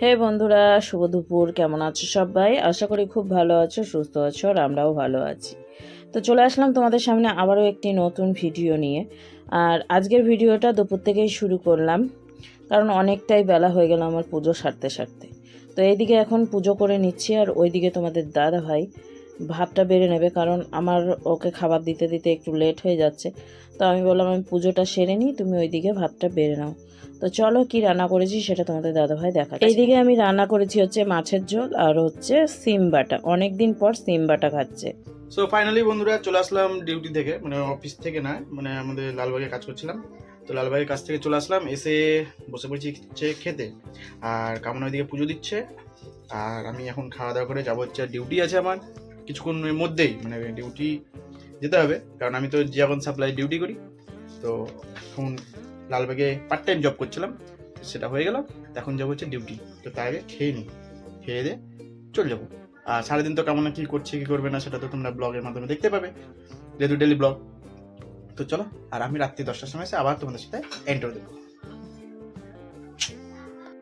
হে বন্ধুরা, শুভ দুপুর। কেমন আছো সবাই? আশা করি খুব ভালো আছো, সুস্থ আছো, আর আমরাও ভালো আছি। তো চলে আসলাম তোমাদের সামনে আবারও একটি নতুন ভিডিও নিয়ে। আর আজকের ভিডিওটা দুপুর থেকেই শুরু করলাম, কারণ অনেকটাই বেলা হয়ে গেল আমার পুজো সারতে সারতে। তো এইদিকে এখন পুজো করে নিচ্ছি, আর ওইদিকে তোমাদের দাদা ভাই ভাতটা বেড়ে নেবে, কারণ আমার ওকে খাবার দিতে দিতে একটু লেট হয়ে যাচ্ছে। তো আমি বললাম আমি পুজোটা সেরে নিই, তুমি ওইদিকে ভাতটা বেড়ে নাও। তো চলো কি রান্না করেছি সেটা তোমাদের দাদাভাই দেখাচ্ছে। এইদিকে আমি রান্না করেছি হচ্ছে মাছের ঝোল আর হচ্ছে সিম বাটা। অনেকদিন পর সিম বাটা খাচ্ছে। সো ফাইনালি বন্ধুরা চলে আসলাম ডিউটি থেকে, মানে অফিস থেকে না, মানে আমাদের লালবাগে কাজ করছিলাম। তো লালবাগের কাছ থেকে চলে আসলাম, এসে বসে পড়েছি খেতে। আর কামনা ওইদিকে পুজো দিচ্ছে, আর আমি এখন খাওয়া দাওয়া করে যাবো হচ্ছে, ডিউটি আছে আমার কিছুক্ষণের মধ্যেই, মানে ডিউটি যেতে হবে, কারণ আমি তো জিয়াগন সাপ্লাই ডিউটি করি। তো এখন লালবাগে পার্ট টাইম জব করছিলাম, সেটা হয়ে গেল। এখন যাবো হচ্ছে ডিউটি। তো তার আগে খেয়ে নিই, খেয়ে দিয়ে চলে যাবো। আর সারাদিন তো কেমন কি করছে কি করবে না সেটা তো তোমরা ব্লগের মাধ্যমে দেখতে পাবে, যেহেতু ডেলি ব্লগ। তো চলো, আর আমি রাত্রি 10টার সময় এসে আবার তোমাদের সাথে এন্টার দেবো।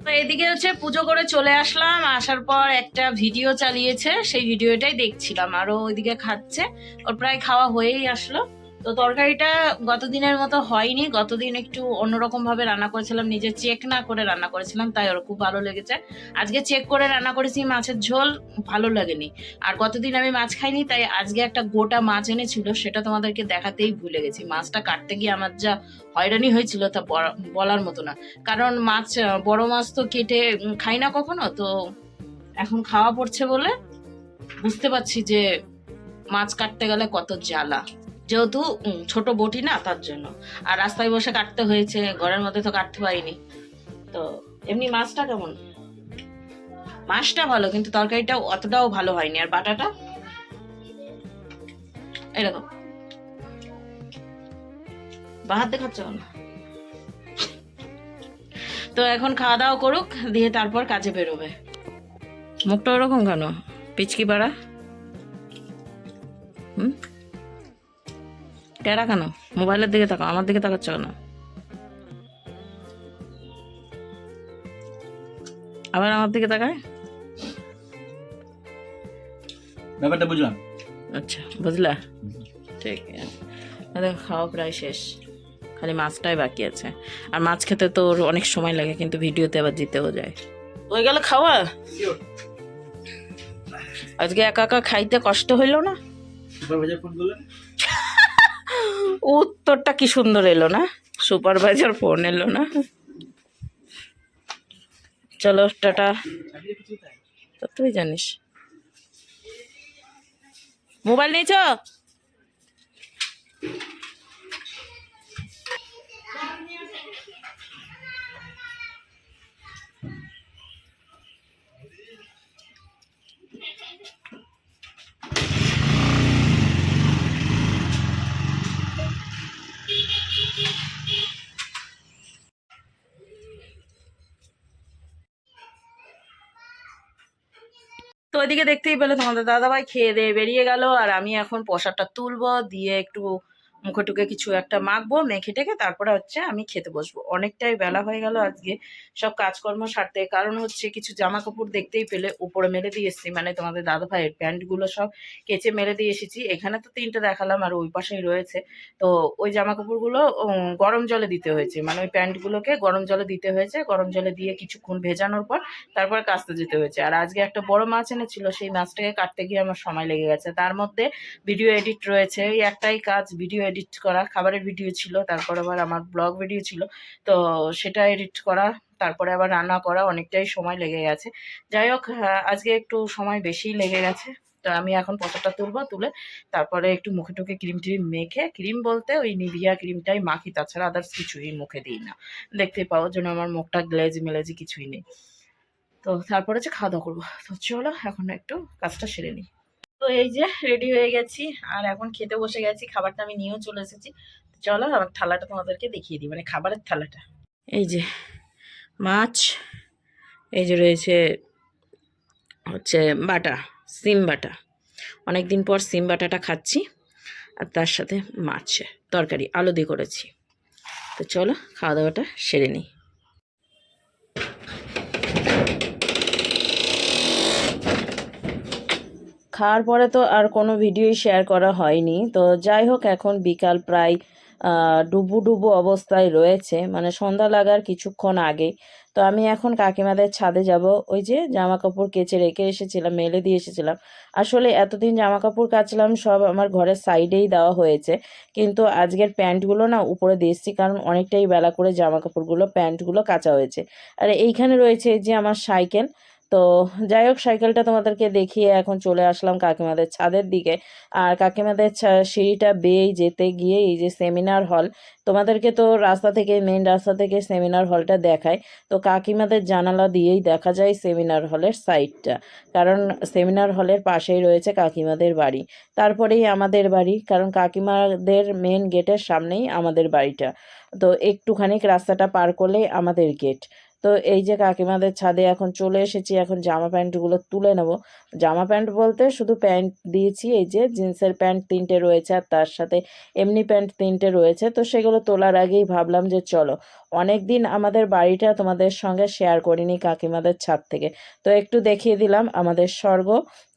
তো এদিকে হচ্ছে পুজো করে চলে আসলাম। আসার পর একটা ভিডিও চালিয়েছে, সেই ভিডিওটাই দেখছিলাম। আরও ওইদিকে খাচ্ছে, ওর প্রায় খাওয়া হয়েই আসলো। তো তরকারিটা গতদিনের মতো হয়নি, গতদিন একটু অন্যরকম ভাবে রান্না করেছিলাম, নিজে চেক না করে রান্না করেছিলাম, তাই ওর খুব ভালো লেগেছে। আজকে চেক করে রান্না করেছি মাছের ঝোল, ভালো লাগেনি। আর গতদিন আমি মাছ খাইনি, তাই আজকে একটা গোটা মাছ এনেছিল, সেটা তোমাদেরকে দেখাতেই ভুলে গেছি। মাছটা কাটতে গিয়ে আমার যা হয়রানি হয়েছিল তা বলার মতো না। কারণ মাছ, বড় মাছ তো কেটে খাই না কখনো, তো এখন খাওয়া পড়ছে বলে বুঝতে পারছি যে মাছ কাটতে গেলে কত জ্বালা। যেহেতু ছোট বটি না, তার জন্য। আর রাস্তায় বসে কাটতে হয়েছে, ঘরের মধ্যে তো কাটতে পারিনি। তো এমনি মাছটা কেমন? মাছটা ভালো, কিন্তু তরকারিটা অতটাও ভালো হয়নি। আর বাটাটা এরকম বাহাত দেখাচ্ছ না। তো এখন খাওয়া দাওয়া করুক, দিয়ে তারপর কাজে বেরোবে। মুখটা ওরকম কেন, পিচকি পাড়া? টেরা কেন? মোবাইলের দিকে তাকাও, আমার দিকে তাকাচ্ছ কেন? আবার আমার দিকে তাকায়। ব্যাপারটা বুঝলাম। আচ্ছা, বুঝলা? ঠিক আছে, খাওয়া প্রায় শেষ, খালি মাছটাই বাকি আছে। আর মাছ খেতে তো ওর অনেক সময় লাগে, কিন্তু ভিডিওতে আবার দিতেও যায়। হয়ে গেল খাওয়া? আজকে একা একা খাইতে কষ্ট হইল না? উত্তরটা কি সুন্দর এলো না? সুপারভাইজার ফোন এলো না? চলো টাটা। তুই জানিস মোবাইল নিয়েছ? তো ওইদিকে দেখতেই পেলে তোমাদের দাদাভাই খেয়ে দিয়ে বেরিয়ে গেল, আর আমি এখন প্রসাদটা তুলবো, দিয়ে একটু মুখে টুকে কিছু একটা মাখবো, মেখে টেকে তারপরে হচ্ছে আমি খেতে বসবো। অনেকটাই বেলা হয়ে গেল আজকে সব কাজকর্ম সারতে। কারণ হচ্ছে কিছু জামা কাপড় দেখতেই পেলে উপরে মেলে দিয়ে এসেছি, মানে তোমাদের দাদাভাইয়ের প্যান্টগুলো সব কেচে মেলে দিয়ে এসেছি। এখানে তো 3টে দেখালাম, আর ওই পাশেই রয়েছে। তো ওই জামা কাপড়গুলো গরম জলে দিতে হয়েছে, মানে ওই প্যান্টগুলোকে গরম জলে দিতে হয়েছে। গরম জলে দিয়ে কিছুক্ষণ ভেজানোর পর তারপর কাচতে যেতে হয়েছে। আর আজকে একটা বড় মাছ এনেছিল, সেই মাছটাকে কাটতে গিয়ে আমার সময় লেগে গেছে। তার মধ্যে ভিডিও এডিট রয়েছে, এই একটাই কাজ ভিডিও এডিট করা। খাবারের ভিডিও ছিল, তারপর আবার আমার ব্লগ ভিডিও ছিল, তো সেটা এডিট করা, তারপরে আবার রান্না করা, অনেকটাই সময় লেগে গেছে। যাই হোক, আজকে একটু সময় বেশিই লেগে গেছে। তো আমি এখন পচাটা তুলবো, তুলে তারপরে একটু মুখে টুকে ক্রিম ট্রিম মেখে, ক্রিম বলতে ওই নিভিয়া ক্রিমটাই মাখি, তাছাড়া আদার্স কিছুই মুখে দিই না। দেখতে পাওয়ার জন্য আমার মুখটা গ্লেজি মেলেজি কিছুই নেই। তো তারপরে হচ্ছে খাওয়া দাওয়া করবো। তো চলো এখন একটু কাজটা সেরে নিই। তো এই যে রেডি হয়ে গেছি, আর এখন খেতে বসে গেছি। খাবারটা আমি নিয়েও চলে এসেছি। চলো আমার থালাটা তোমাদেরকে দেখিয়ে দিই, মানে খাবারের থালাটা। এই যে মাছ, এই যে রয়েছে হচ্ছে বাটা, সিম বাটা। অনেকদিন পর সিম বাটাটা খাচ্ছি, আর তার সাথে মাছ তরকারি আলু দিয়ে করেছি। তো চলো খাওয়া দাওয়াটা সেরে নিই। খাওয়ার পরে তো আর কোনো ভিডিওই শেয়ার করা হয়নি। তো যাই হোক, এখন বিকাল প্রায় ডুবু ডুবু অবস্থায় রয়েছে, মানে সন্ধ্যা লাগার কিছুক্ষণ আগে। তো আমি এখন কাকিমাদের ছাদে যাব। ওই যে জামা কাপড় কেচে রেখে এসেছিলাম, মেলে দিয়ে এসেছিলাম। আসলে এতদিন জামা কাপড় কাচলাম সব আমার ঘরের সাইডেই দেওয়া হয়েছে, কিন্তু আজকের প্যান্টগুলো না উপরে দিয়ে এসেছি, কারণ অনেকটাই বেলা করে জামা কাপড়গুলো প্যান্টগুলো কাচা হয়েছে। আর এইখানে রয়েছে এই যে আমার সাইকেল। তো যাই হোক, সাইকেলটা তোমাদেরকে দেখিয়ে এখন চলে আসলাম কাকিমাদের ছাদের দিকে। আর কাকিমাদের সিঁড়িটা বেয়ে যেতে গিয়ে এই যে সেমিনার হল, তোমাদেরকে তো রাস্তা থেকে, মেন রাস্তা থেকে সেমিনার হলটা দেখায়। তো কাকিমাদের জানালা দিয়েই দেখা যায় সেমিনার হলের সাইডটা, কারণ সেমিনার হলের পাশেই রয়েছে কাকিমাদের বাড়ি, তারপরেই আমাদের বাড়ি, কারণ কাকিমাদের মেন গেটের সামনেই আমাদের বাড়িটা। তো একটুখানি রাস্তাটা পার করলেই আমাদের গেট। তো এই যে কাকিমাদের ছাদে এখন চলে এসেছি, এখন জামা প্যান্টগুলো তুলে নেব। জামা প্যান্ট বলতে শুধু প্যান্ট দিয়েছি, এই যে জিন্সের প্যান্ট 3টে রয়েছে আর তার সাথে এমনি প্যান্ট 3টে রয়েছে। তো সেগুলো তোলার আগেই ভাবলাম যে চলো, অনেক দিন আমাদের বাড়িটা তোমাদের সঙ্গে শেয়ার করিনি কাকিমাদের ছাদ থেকে, তো একটু দেখিয়ে দিলাম আমাদের স্বর্গ।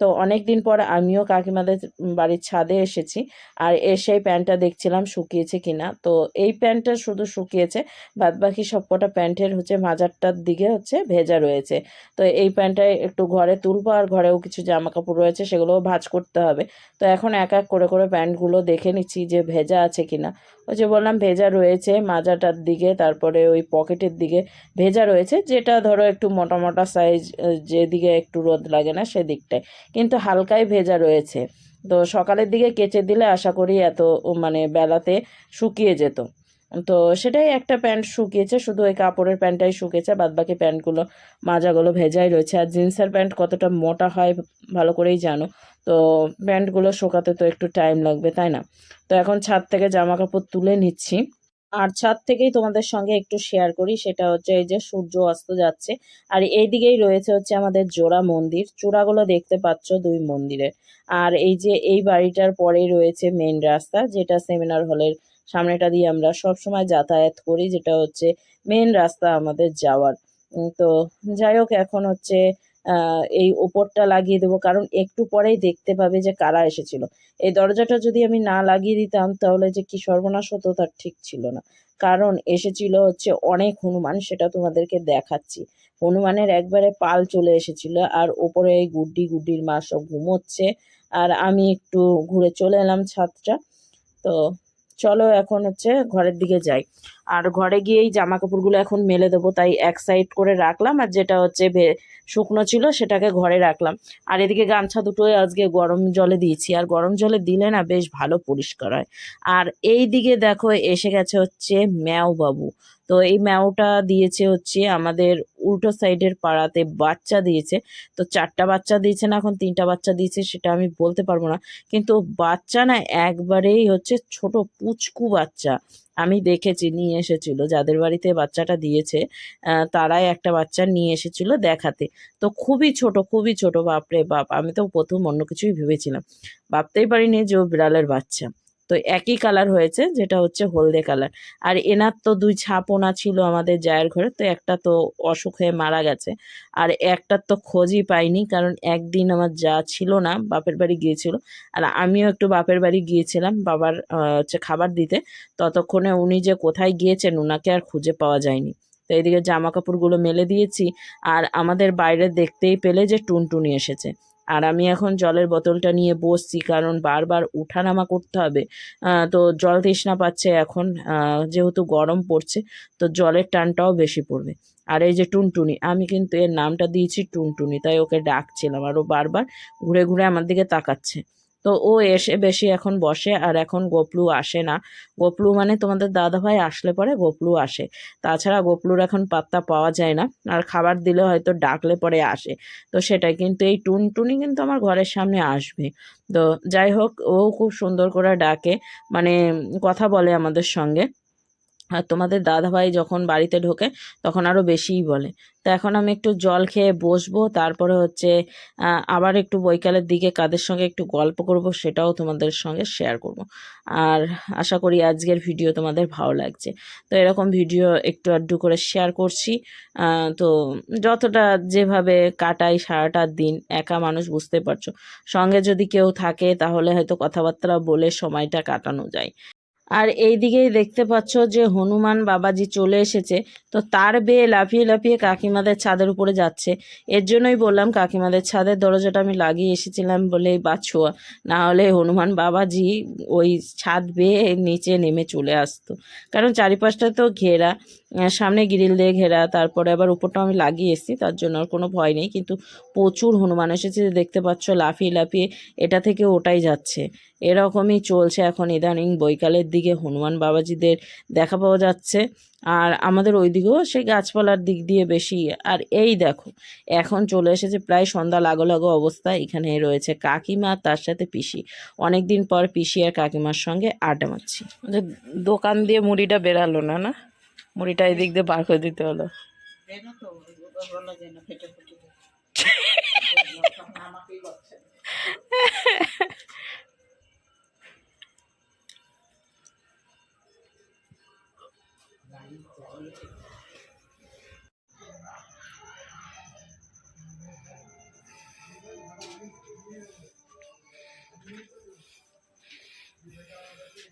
তো অনেক দিন পর আমিও কাকিমাদের বাড়ির ছাদে এসেছি, আর এসেই প্যান্টটা দেখছিলাম শুকিয়েছে কিনা। তো এই প্যান্টটা শুধু শুকিয়েছে, বাদবাকি সবকটা প্যান্টের হচ্ছে মাজারটার দিকে হচ্ছে ভেজা রয়েছে। তো এই প্যান্টটাই একটু ঘরে তুলবো, আর ঘরেও কিছু জামা কাপড় রয়েছে সেগুলোও ভাঁজ করতে হবে। তো এখন এক এক করে করে প্যান্টগুলো দেখে নিচ্ছি যে ভেজা আছে কিনা। ওই যে বললাম ভেজা রয়েছে মাজাটার দিকে, তারপরে ওই পকেটের দিকে ভেজা রয়েছে, যেটা ধরো একটু মোটা মোটা সাইজ, যেদিকে একটু রোদ লাগে না সেদিকটায়, কিন্তু হালকাই ভেজা রয়েছে। তো সকালের দিকে কেচে দিলে আশা করি এত মানে বেলাতে শুকিয়ে যেত। তো সেটাই, একটা প্যান্ট শুকিয়েছে, শুধু ওই কাপড়ের প্যান্টটাই শুকিয়েছে, বাদবাকি প্যান্টগুলো মাজাগুলো ভেজাই রয়েছে। আর জিন্সের প্যান্ট কতটা মোটা হয় ভালো করেই জানো, তো প্যান্টগুলো শুকাতে তো একটু টাইম লাগবে, তাই না? তো এখন ছাদ থেকে জামা কাপড় তুলে নিচ্ছি। আর ছাদ থেকেই তোমাদের সঙ্গে একটু শেয়ার করি, সেটা হচ্ছে এই যে সূর্য অস্ত যাচ্ছে, আর এইদিকেই রয়েছে হচ্ছে আমাদের জোড়া মন্দির, চূড়াগুলো দেখতে পাচ্ছ দুই মন্দিরের। আর এই যে এই বাড়িটার পরেই রয়েছে মেন রাস্তা, যেটা সেমিনার হলের সামনেটা দিয়ে আমরা সব সময় যাতায়াত করি, যেটা হচ্ছে মেন রাস্তা আমাদের যাওয়ার। তো যাই হোক, এখন হচ্ছে এই ওপরটা লাগিয়ে দেবো, কারণ একটু পরেই দেখতে পাবে যে কারা এসেছিল। এই দরজাটা যদি আমি না লাগিয়ে দিতাম তাহলে যে কি সর্বনাশ হতো তার ঠিক ছিল না, কারণ এসেছিল হচ্ছে অনেক হনুমান, সেটা তোমাদেরকে দেখাচ্ছি। হনুমানের একবারে পাল চলে এসেছিল, আর ওপরে এই গুড্ডি গুড্ডির মা সব ঘুমোচ্ছে, আর আমি একটু ঘুরে চলে এলাম ছাদটা। তো চলো এখন হচ্ছে ঘরের দিকে যাই। আর ঘরে গিয়েই জামা কাপড়গুলো এখন মেলে দেবো, তাই এক সাইড করে রাখলাম, আর যেটা হচ্ছে শুকনো ছিল সেটাকে ঘরে রাখলাম। আর এদিকে গামছা দুটোই আজকে গরম জলে দিয়েছি, আর গরম জলে দিলে না বেশ ভালো পরিষ্কার হয়। আর এই দিকে দেখো এসে গেছে হচ্ছে ম্যাও বাবু। তো এই ম্যাওটা দিয়েছে হচ্ছে আমাদের উল্টো সাইডের পাড়াতে, বাচ্চা দিয়েছে। তো 4টা বাচ্চা দিয়েছে না এখন 3টা বাচ্চা দিয়েছে সেটা আমি বলতে পারবো না, কিন্তু বাচ্চা না একবারেই হচ্ছে ছোট পুচকু বাচ্চা। আমি দেখেছি, নিয়ে এসেছিল যাদের বাড়িতে বাচ্চাটা দিয়েছে, তারাই একটা বাচ্চা নিয়ে এসেছিল দেখাতে। তো খুবই ছোট, খুবই ছোট, বাপরে বাপ, আমি তো প্রথম অন্য কিছুই ভেবেছিলাম, ভাবতেই পারিনি যে ও বিড়ালের বাচ্চা। তো একই কালার হয়েছে, যেটা হচ্ছে হলদে কালার। আর এনার তো 2 ছাপোনা ছিল আমাদের জায়ের ঘরে, তো একটা তো অসুখ হয়ে মারা গেছে, আর একটার তো খোঁজই পাইনি, কারণ একদিন আমার যা ছিল না, বাপের বাড়ি গিয়েছিল, আর আমিও একটু বাপের বাড়ি গিয়েছিলাম বাবার হচ্ছে খাবার দিতে। ততক্ষণে উনি যে কোথায় গিয়েছেন ওনাকে আর খুঁজে পাওয়া যায়নি। তো এইদিকে জামা কাপড়গুলো মেলে দিয়েছি, আর আমাদের বাইরে দেখতেই পেলে যে টুনটুনি এসেছে। আর আমি এখন জলের বোতলটা নিয়ে বসছি, কারণ বারবার উঠানামা করতে হবে। তো জল তৃষ্ণা পাচ্ছে এখন, যেহেতু গরম পড়ছে, তো জলের টানটাও বেশি পড়বে। আর এই যে টুনটুনি, আমি কিন্তু এর নামটা দিয়েছি টুনটুনি, তাই ওকে ডাকছিলাম, আর ও বারবার ঘুরে ঘুরে আমার দিকে তাকাচ্ছে। তো ও এসে বেশি এখন বসে, আর এখন গোপলু আসে না। গোপলু মানে তোমাদের দাদাভাই আসলে পরে গোপলু আসে, তাছাড়া গোপলুর এখন পাত্তা পাওয়া যায় না। আর খাবার দিলে হয়তো ডাকলে পরে আসে, তো সেটাই। কিন্তু এই টুনটুনি কিন্তু আমার ঘরের সামনে আসবে। তো যাই হোক, ও খুব সুন্দর করে ডাকে, মানে কথা বলে আমাদের সঙ্গে। আর তোমাদের দাদাভাই যখন বাড়িতে ঢোকে তখন আরও বেশিই বলে। তো এখন আমি একটু জল খেয়ে বসবো, তারপরে হচ্ছে আবার একটু বৈকালের দিকে কাদের সঙ্গে একটু গল্প করব, সেটাও তোমাদের সঙ্গে শেয়ার করব। আর আশা করি আজকের ভিডিও তোমাদের ভালো লাগছে। তো এরকম ভিডিও একটু আধটু করে শেয়ার করছি। তো যতটা যেভাবে কাটাই সারাটা দিন, একা মানুষ বুঝতে পারছো, সঙ্গে যদি কেউ থাকে তাহলে হয়তো কথাবার্তা বলে সময়টা কাটানো যায়। আর এই দিকেই দেখতে পাচ্ছ যে হনুমান বাবাজি চলে এসেছে। তো তার বেয়ে লাফিয়ে লাফিয়ে কাকিমাদের ছাদের উপরে যাচ্ছে। এর জন্যই বললাম কাকিমাদের ছাদের দরজাটা আমি লাগিয়ে এসেছিলাম বলেই বাছুয়া, না হলে হনুমান বাবাজি ওই ছাদ বেয়ে নিচে নেমে চলে আসতো। কারণ চারিপাশটা তো ঘেরা, সামনে গ্রিল দিয়ে ঘেরা, তারপরে আবার উপরটা আমি লাগিয়ে এসেছি, তার জন্য আর কোনো ভয় নেই। কিন্তু প্রচুর হনুমান এসেছে, দেখতে পাচ্ছ লাফিয়ে লাফিয়ে এটা থেকে ওটাই যাচ্ছে। এরকমই চলছে এখন ইদানিং, বৈকালের দিকে হনুমান বাবাজিদের দেখা পাওয়া যাচ্ছে। আর আমাদের ওই দিকেও সেই গাছপালার দিক দিয়ে বেশি। আর এই দেখো এখন চলে এসেছে প্রায় সন্ধ্যা লাগো লাগো অবস্থা। এখানে রয়েছে কাকিমা, তার সাথে পিসি। অনেক দিন পর পিসি আর কাকিমার সঙ্গে আড্ডা মারছি। দোকান দিয়ে মুড়িটা বেরালো না, না মুড়িটা এই দিক দিয়ে বার করে দিতে হলো।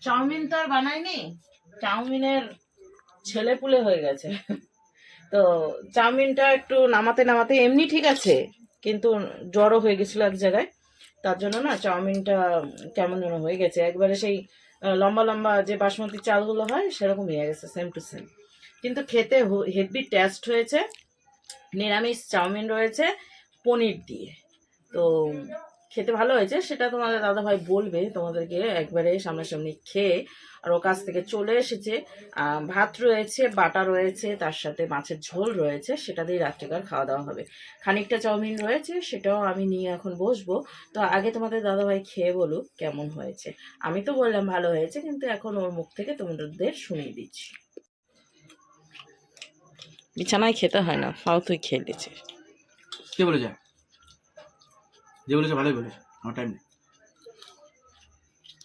চাউমিন তো আর বানাইনি, চাউমিনের ছেলে পুলে হয়ে গেছে। তো চাউমিনটা একটু নামাতে নামাতে এমনি ঠিক আছে, কিন্তু জ্বরও হয়ে গেছিলো এক জায়গায়, তার জন্য না চাউমিনটা কেমন যেন হয়ে গেছে, একবারে সেই লম্বা লম্বা যে বাসমতি চালগুলো হয় সেরকম হয়ে গেছে, সেম টু সেম। কিন্তু খেতে হেভি টেস্ট হয়েছে। নিরামিষ চাউমিন রয়েছে পনির দিয়ে, তো খেতে ভালো হয়েছে। সেটা তোমাদের দাদাভাই বলবে তোমাদেরকে একবারে সামনাসামনি খেয়ে। আর ও কাছ থেকে চলে এসেছে, ভাত রয়েছে, বাটা রয়েছে, তার সাথে মাছের ঝোল রয়েছে, সেটা দিয়ে রাত্রিকার খাওয়া দাওয়া হবে। খানিকটা চাউমিন রয়েছে, সেটাও আমি নিয়ে এখন বসবো। তো আগে তোমাদের দাদাভাই খেয়ে বলুক কেমন হয়েছে। আমি তো বললাম ভালো হয়েছে, কিন্তু এখন ওর মুখ থেকে তোমাদের শুনিয়ে দিচ্ছি। বিছানায় খেতে হয় না, ফাও তুই খেয়ে দিচ্ছিস। কে বলেছে? যে বলেছে ভালোই বলেছে, আমার টাইম নেই।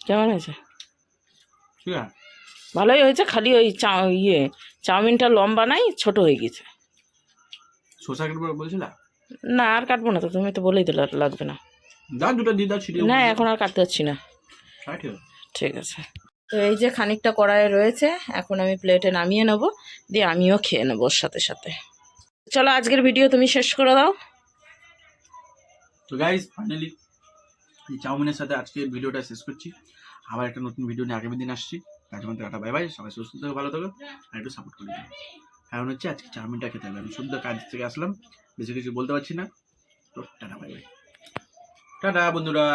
কেমন হয়েছে? ঠিক আছে, ভালোই হয়েছে, খালি ওই চাউমিনটা লম্বা নাই, ছোট হয়ে গেছে। শসা কাটবো বলছিলা? না আর কাটবো না, তো তুমি তো বলেই দিলে আর লাগবে না। দা দুটো দিয়ে দাও ছিটিয়ে। না এখন আর কাটতে পারছি না। হ্যাঁ ঠিক আছে। ঠিক আছে। তো এই যে খানিকটা কড়াইয়ে রয়েছে, এখন আমি প্লেটে নামিয়ে নেব, দিয়ে আমিও খেয়ে নেবো ওর সাথে সাথে। চলো আজকের ভিডিও তুমি শেষ করে দাও। তো গাইজ ফাইনালি এই চাউমিনের সাথে আজকে ভিডিওটা শেষ করছি। আবার একটা নতুন ভিডিও নিয়ে আগামী দিন আসছি। তার জন্য টাটা বাই বাই, সবাই সুস্থ থেকো, ভালো থেকো, আর একটু সাপোর্ট করে দিও। কারণ হচ্ছে আজকে চাউমিনটা খেতে হবে। আমি শুদ্ধ কাজ থেকে আসলাম, বেশি কিছু বলতে পারছি না। তো টাটা বাই বাই, টাটা বন্ধুরা।